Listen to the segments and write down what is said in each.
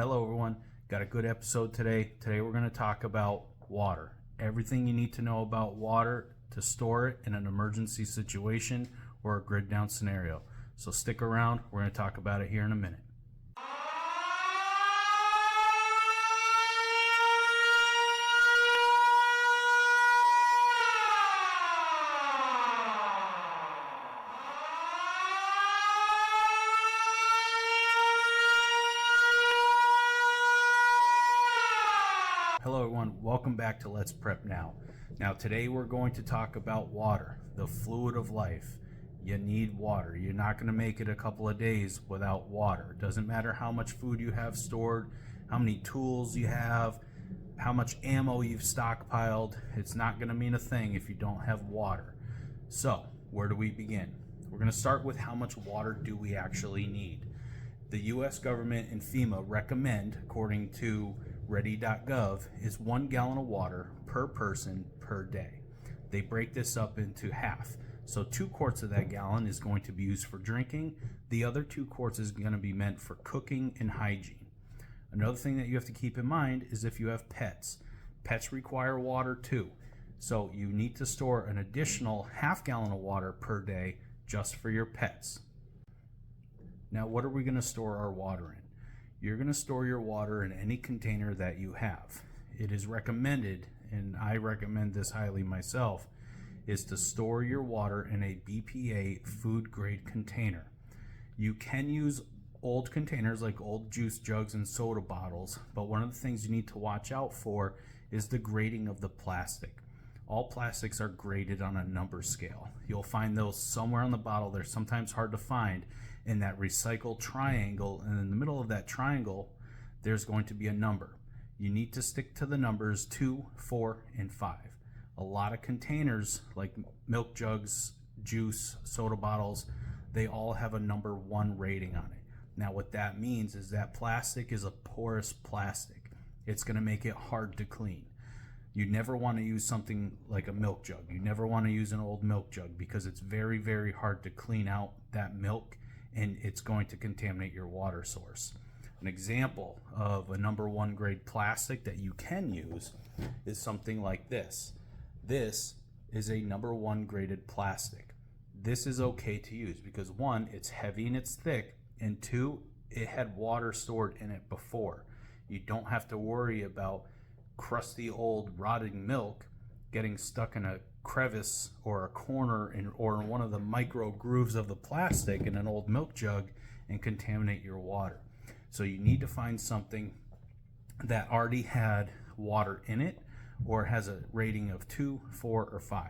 Hello everyone, got a good episode today. Today we're going to talk about water. Everything you need to know about water to store it in an emergency situation or a grid down scenario. So stick around, we're going to talk about it here in a minute. Hello everyone, welcome back to Let's Prep Now. Now today we're going to talk about water, the fluid of life. You need water. You're not going to make it a couple of days without water. It doesn't matter how much food you have stored, how many tools you have, how much ammo you've stockpiled. It's not going to mean a thing if you don't have water. So where do we begin? We're going to start with how much water do we actually need. The US government and FEMA recommend, according to ready.gov, is 1 gallon of water per person per day. They break this up into half. So 2 quarts of that gallon is going to be used for drinking. The other 2 quarts is going to be meant for cooking and hygiene. Another thing that you have to keep in mind is if you have pets. Pets require water too. So you need to store an additional half gallon of water per day just for your pets. Now, what are we going to store our water in? You're going to store your water in any container that you have. It is recommended, and I recommend this highly myself, is to store your water in a BPA food grade container. You can use old containers like old juice jugs and soda bottles, but one of the things you need to watch out for is the grading of the plastic. All plastics are graded on a number scale. You'll find those somewhere on the bottle. They're sometimes hard to find in that recycle triangle, and in the middle of that triangle there's going to be a number. You need to stick to the numbers 2, 4, and 5. A lot of containers like milk jugs, juice, soda bottles, they all have a number 1 rating on it. Now what that means is that plastic is a porous plastic. It's going to make it hard to clean. You never want to use something like a milk jug. You never want to use an old milk jug because it's very, very hard to clean out that milk, and it's going to contaminate your water source. An example of a number 1 grade plastic that you can use is something like this. This is a number 1 graded plastic. This is okay to use because 1, it's heavy and it's thick, and 2, it had water stored in it before. You don't have to worry about crusty old rotting milk getting stuck in a crevice or a corner or in one of the micro grooves of the plastic in an old milk jug and contaminate your water. So you need to find something that already had water in it or has a rating of 2, 4, or 5.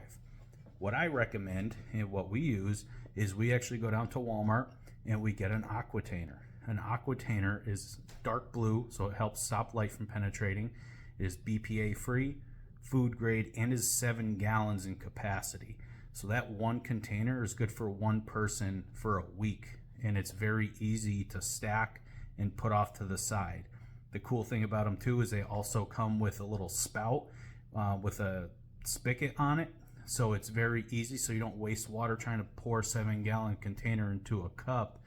What I recommend and what we use is we actually go down to Walmart and we get an Aquatainer. An Aquatainer is dark blue, so it helps stop light from penetrating. It is BPA free, food grade, and is 7 gallons in capacity. So that 1 container is good for 1 person for a week, and it's very easy to stack and put off to the side. The cool thing about them too is they also come with a little spout with a spigot on it, so it's very easy, so you don't waste water trying to pour a 7-gallon container into a cup.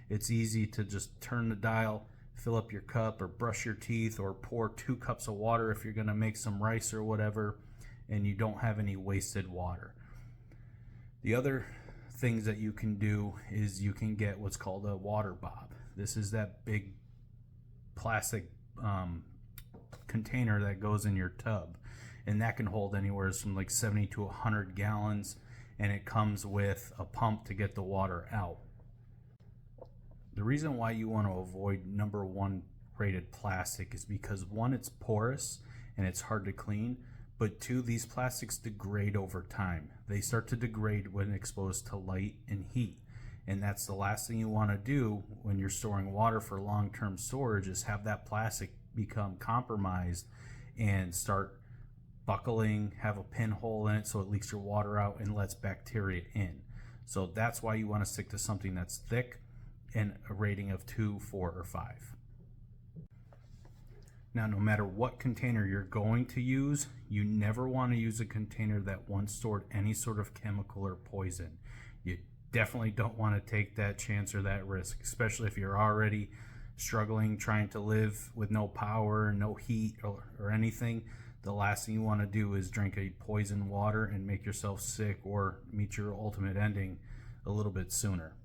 It's easy to just turn the dial, fill up your cup, or brush your teeth, or pour 2 cups of water if you're going to make some rice or whatever, and you don't have any wasted water. The other things that you can do is you can get what's called a water bob. This is that big plastic container that goes in your tub, and that can hold anywhere from like 70 to 100 gallons, and it comes with a pump to get the water out. The reason why you want to avoid number 1 rated plastic is because 1, it's porous and it's hard to clean, but 2, these plastics degrade over time. They start to degrade when exposed to light and heat, and that's the last thing you want to do when you're storing water for long-term storage, is have that plastic become compromised and start buckling, have a pinhole in it so it leaks your water out and lets bacteria in. So that's why you want to stick to something that's thick and a rating of 2, 4, or 5. Now, no matter what container you're going to use, you never want to use a container that once stored any sort of chemical or poison. You definitely don't want to take that chance or that risk, especially if you're already struggling, trying to live with no power, no heat or anything, the last thing you want to do is drink a poison water and make yourself sick or meet your ultimate ending a little bit sooner.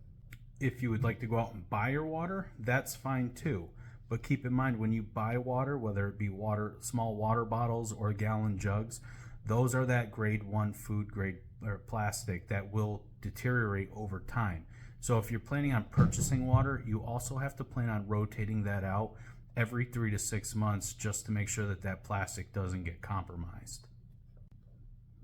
If you would like to go out and buy your water, that's fine too. But keep in mind, when you buy water, whether it be water, small water bottles or gallon jugs, those are that grade 1 food grade or plastic that will deteriorate over time. So if you're planning on purchasing water, you also have to plan on rotating that out every 3 to 6 months just to make sure that that plastic doesn't get compromised.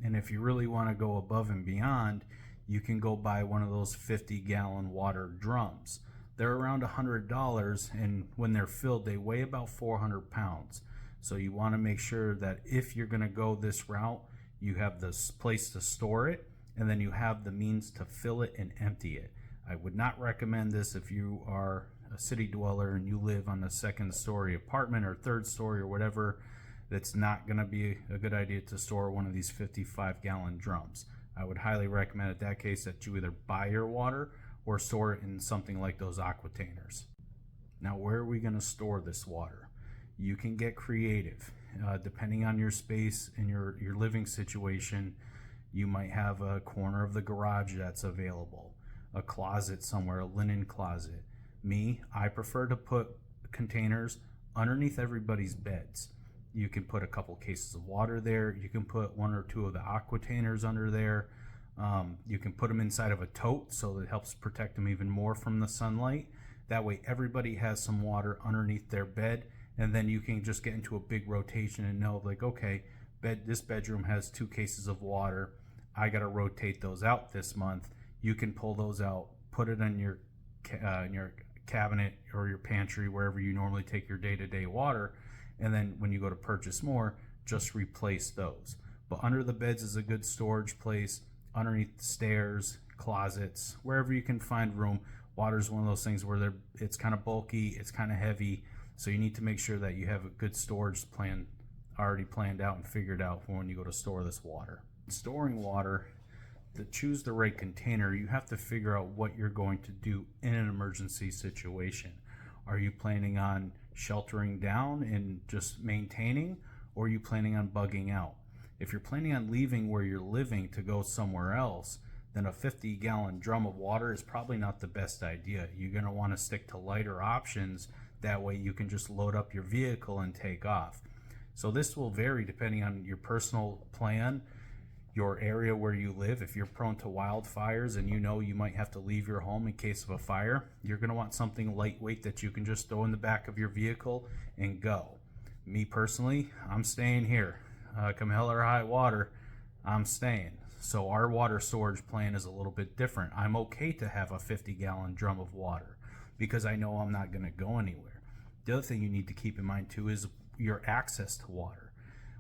And if you really want to go above and beyond, you can go buy one of those 50-gallon water drums. They're around $100, and when they're filled, they weigh about 400 pounds. So you want to make sure that if you're going to go this route, you have this place to store it, and then you have the means to fill it and empty it. I would not recommend this if you are a city dweller and you live on a second-story apartment or third-story or whatever. That's not going to be a good idea to store one of these 55-gallon drums. I would highly recommend in that case that you either buy your water or store it in something like those aquatainers. Now, where are we going to store this water? You can get creative. Depending on your space and your living situation, you might have a corner of the garage that's available, a closet somewhere, a linen closet. I prefer to put containers underneath everybody's beds. You can put a couple cases of water there. You can put 1 or 2 of the aquatainers under there. You can put them inside of a tote so that it helps protect them even more from the sunlight. That way everybody has some water underneath their bed, and then you can just get into a big rotation and know, like, okay, this bedroom has 2 cases of water. I got to rotate those out this month. You can pull those out, put it in your cabinet or your pantry, wherever you normally take your day-to-day water, and then when you go to purchase more, just replace those. But under the beds is a good storage place, underneath the stairs, closets, wherever you can find room. Water is one of those things where it's kind of bulky, it's kind of heavy, so you need to make sure that you have a good storage plan already planned out and figured out for when you go to store this water. Storing water, to choose the right container, you have to figure out what you're going to do in an emergency situation. Are you planning on sheltering down and just maintaining, or are you planning on bugging out? If you're planning on leaving where you're living to go somewhere else, then a 50-gallon drum of water is probably not the best idea. You're going to want to stick to lighter options. That way you can just load up your vehicle and take off. So this will vary depending on your personal plan, your area where you live. If you're prone to wildfires and you know you might have to leave your home in case of a fire, you're going to want something lightweight that you can just throw in the back of your vehicle and go. Me personally, I'm staying here. Come hell or high water, I'm staying. So our water storage plan is a little bit different. I'm okay to have a 50-gallon drum of water because I know I'm not going to go anywhere. The other thing you need to keep in mind too is your access to water.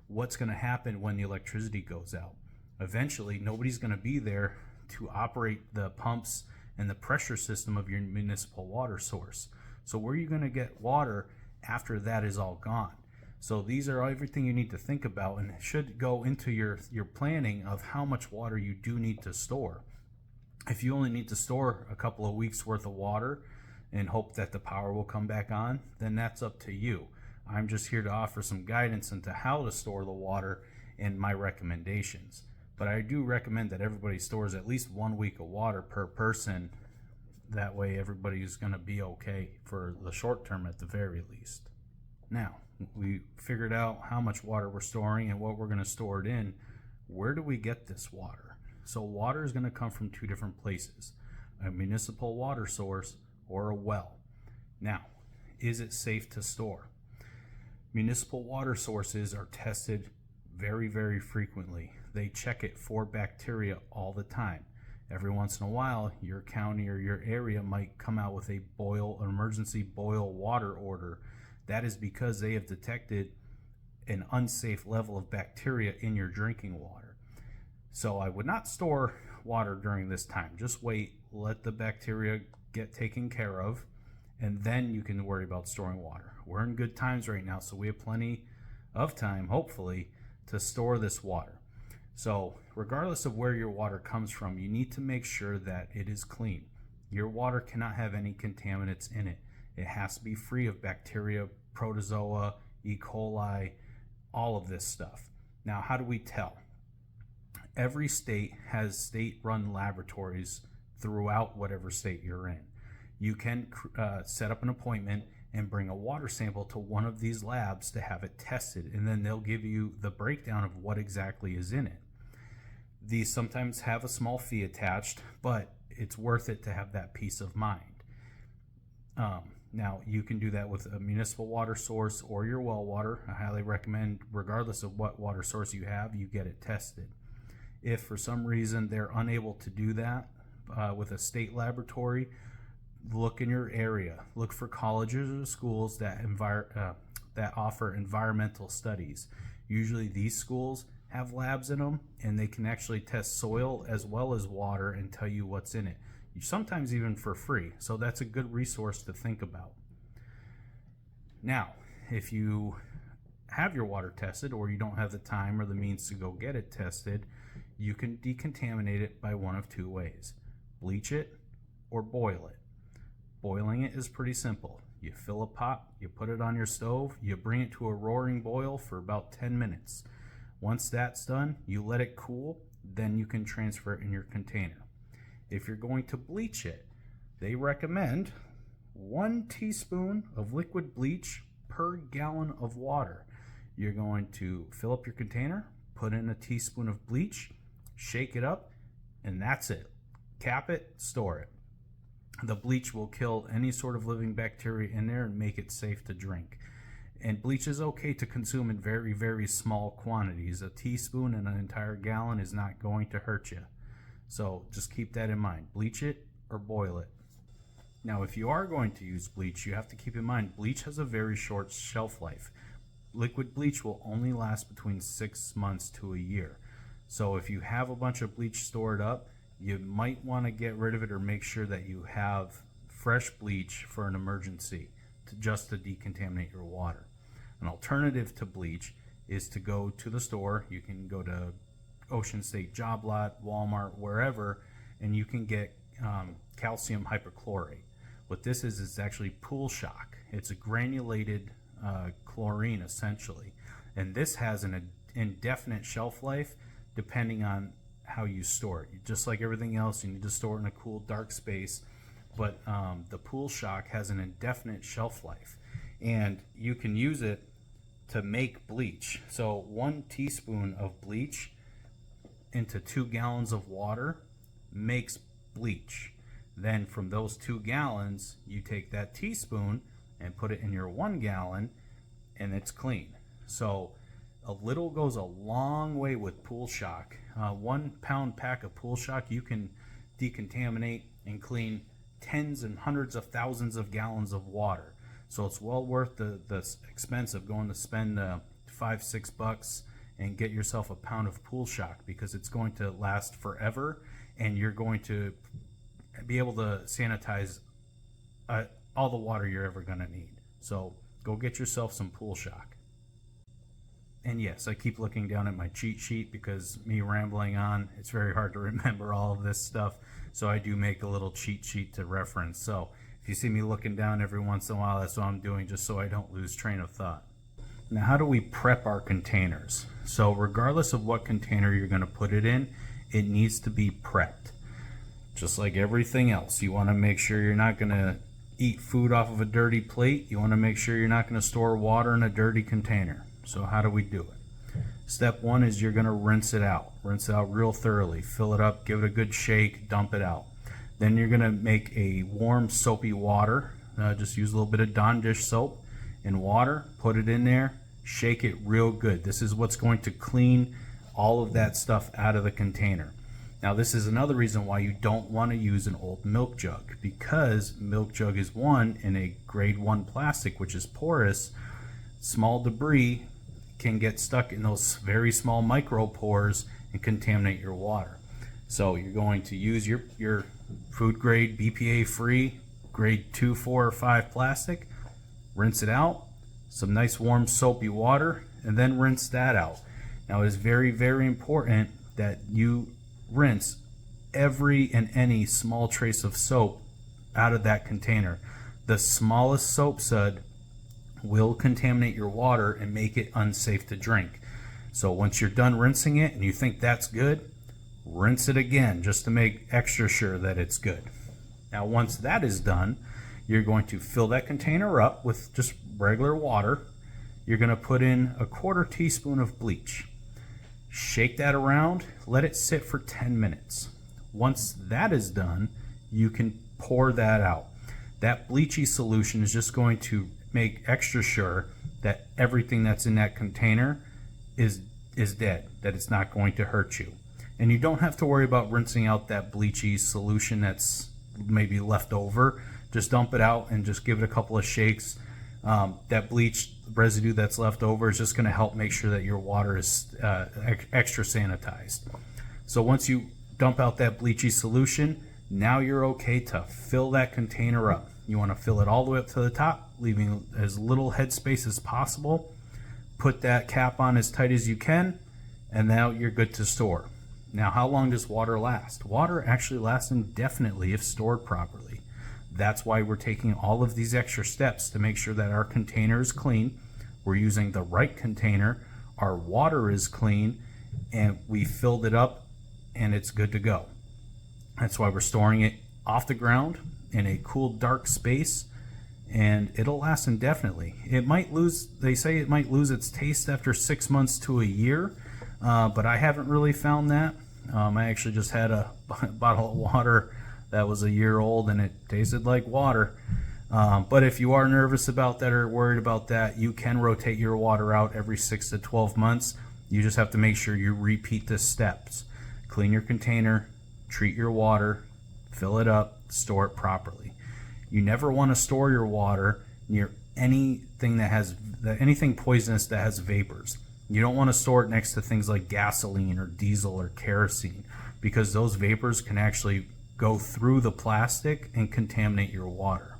What's going to happen when the electricity goes out? Eventually, nobody's going to be there to operate the pumps and the pressure system of your municipal water source. So where are you going to get water after that is all gone? So these are everything you need to think about, and it should go into your planning of how much water you do need to store. If you only need to store a couple of weeks worth of water and hope that the power will come back on, then that's up to you. I'm just here to offer some guidance into how to store the water and my recommendations. But I do recommend that everybody stores at least 1 week of water per person. That way everybody's going to be okay for the short term at the very least. Now, we figured out how much water we're storing and what we're going to store it in. Where do we get this water? So water is going to come from 2 different places, a municipal water source or a well. Now, is it safe to store? Municipal water sources are tested very, very frequently. They check it for bacteria all the time. Every once in a while, your county or your area might come out with an emergency boil water order. That is because they have detected an unsafe level of bacteria in your drinking water. So I would not store water during this time. Just wait, let the bacteria get taken care of, and then you can worry about storing water. We're in good times right now, so we have plenty of time, hopefully, to store this water. So regardless of where your water comes from, you need to make sure that it is clean. Your water cannot have any contaminants in it. It has to be free of bacteria, protozoa, E. coli, all of this stuff. Now, how do we tell? Every state has state-run laboratories throughout whatever state you're in. You can set up an appointment and bring a water sample to one of these labs to have it tested, and then they'll give you the breakdown of what exactly is in it. These sometimes have a small fee attached, but it's worth it to have that peace of mind. Now, you can do that with a municipal water source or your well water. I highly recommend, regardless of what water source you have, you get it tested. If for some reason they're unable to do that with a state laboratory, look in your area. Look for colleges or schools that offer environmental studies. Usually these schools have labs in them, and they can actually test soil as well as water and tell you what's in it, sometimes even for free. So that's a good resource to think about. Now, if you have your water tested, or you don't have the time or the means to go get it tested, you can decontaminate it by one of two ways: bleach it or boil it. Boiling it is pretty simple. You fill a pot, you put it on your stove, you bring it to a roaring boil for about 10 minutes. Once that's done, you let it cool, then you can transfer it in your container. If you're going to bleach it, they recommend 1 teaspoon of liquid bleach per gallon of water. You're going to fill up your container, put in a teaspoon of bleach, shake it up, and that's it. Cap it, store it. The bleach will kill any sort of living bacteria in there and make it safe to drink. And bleach is okay to consume in very, very small quantities. A teaspoon in an entire gallon is not going to hurt you. So just keep that in mind. Bleach it or boil it. Now, if you are going to use bleach, you have to keep in mind bleach has a very short shelf life. Liquid bleach will only last between 6 months to a year. So if you have a bunch of bleach stored up, you might want to get rid of it, or make sure that you have fresh bleach for an emergency, just to decontaminate your water. An alternative to bleach is to go to the store. You can go to Ocean State Job Lot, Walmart, wherever, and you can get calcium hypochlorite. What this is, it's actually Pool Shock. It's a granulated chlorine, essentially, and this has an indefinite shelf life depending on how you store it. Just like everything else, you need to store it in a cool, dark space, but the Pool Shock has an indefinite shelf life, and you can use it to make bleach. So 1 teaspoon of bleach into 2 gallons of water makes bleach. Then from those 2 gallons, you take that teaspoon and put it in your 1 gallon, and it's clean. So a little goes a long way with Pool Shock. 1 pound pack of Pool Shock, you can decontaminate and clean tens and hundreds of thousands of gallons of water. So it's well worth the expense of going to spend $5-6 and get yourself a pound of Pool Shock, because it's going to last forever, and you're going to be able to sanitize all the water you're ever going to need. So go get yourself some Pool Shock. And yes, I keep looking down at my cheat sheet, because me rambling on, it's very hard to remember all of this stuff. So I do make a little cheat sheet to reference. So if you see me looking down every once in a while, that's what I'm doing, just so I don't lose train of thought. Now, how do we prep our containers? So regardless of what container you're going to put it in, it needs to be prepped. Just like everything else, you want to make sure you're not going to eat food off of a dirty plate. You want to make sure you're not going to store water in a dirty container. So how do we do it? Step 1 is you're going to rinse it out. Rinse it out real thoroughly. Fill it up, give it a good shake, dump it out. Then you're going to make a warm soapy water. Just use a little bit of Dawn dish soap and water. Put it in there. Shake it real good. This is what's going to clean all of that stuff out of the container. Now, this is another reason why you don't want to use an old milk jug, because milk jug is in a grade 1 plastic, which is porous. Small debris can get stuck in those very small micro pores and contaminate your water. So you're going to use your food grade BPA free grade 2, 4, or 5 plastic, rinse it out, some nice warm soapy water, and then rinse that out. Now, it is very, very important that you rinse every and any small trace of soap out of that container. The smallest soap sud will contaminate your water and make it unsafe to drink. So once you're done rinsing it and you think that's good, rinse it again just to make extra sure that it's good. Now once that is done, you're going to fill that container up with just regular water. You're going to put in a 1/4 teaspoon of bleach. Shake that around, let it sit for 10 minutes. Once that is done, you can pour that out. That bleachy solution is just going to make extra sure that everything that's in that container is dead, that it's not going to hurt you. And you don't have to worry about rinsing out that bleachy solution that's maybe left over. Just dump it out and just give it a couple of shakes. That bleach residue that's left over is just going to help make sure that your water is extra sanitized. So once you dump out that bleachy solution, now you're okay to fill that container up. You want to fill it all the way up to the top, leaving as little headspace as possible. Put that cap on as tight as you can, and now you're good to store. Now, how long does water last? Water actually lasts indefinitely if stored properly. That's why we're taking all of these extra steps to make sure that our container is clean, we're using the right container, our water is clean, and we filled it up and it's good to go. That's why we're storing it off the ground in a cool, dark space, and it'll last indefinitely. It might lose, they say it might lose its taste after 6 months to a year, but I haven't really found that. I actually just had a bottle of water that was a year old and it tasted like water. But if you are nervous about that or worried about that, you can rotate your water out every 6 to 12 months. You just have to make sure you repeat the steps. Clean your container, treat your water, fill it up, store it properly. You never want to store your water near anything that has anything poisonous that has vapors. You don't want to store it next to things like gasoline or diesel or kerosene, because those vapors can actually go through the plastic and contaminate your water.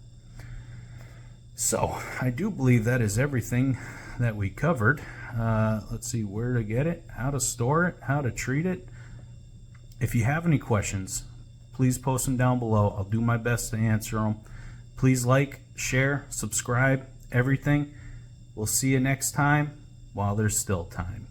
So I do believe that is everything that we covered. Let's see where to get it, how to store it, how to treat it. If you have any questions, please post them down below. I'll do my best to answer them. Please like, share, subscribe, everything. We'll see you next time while there's still time.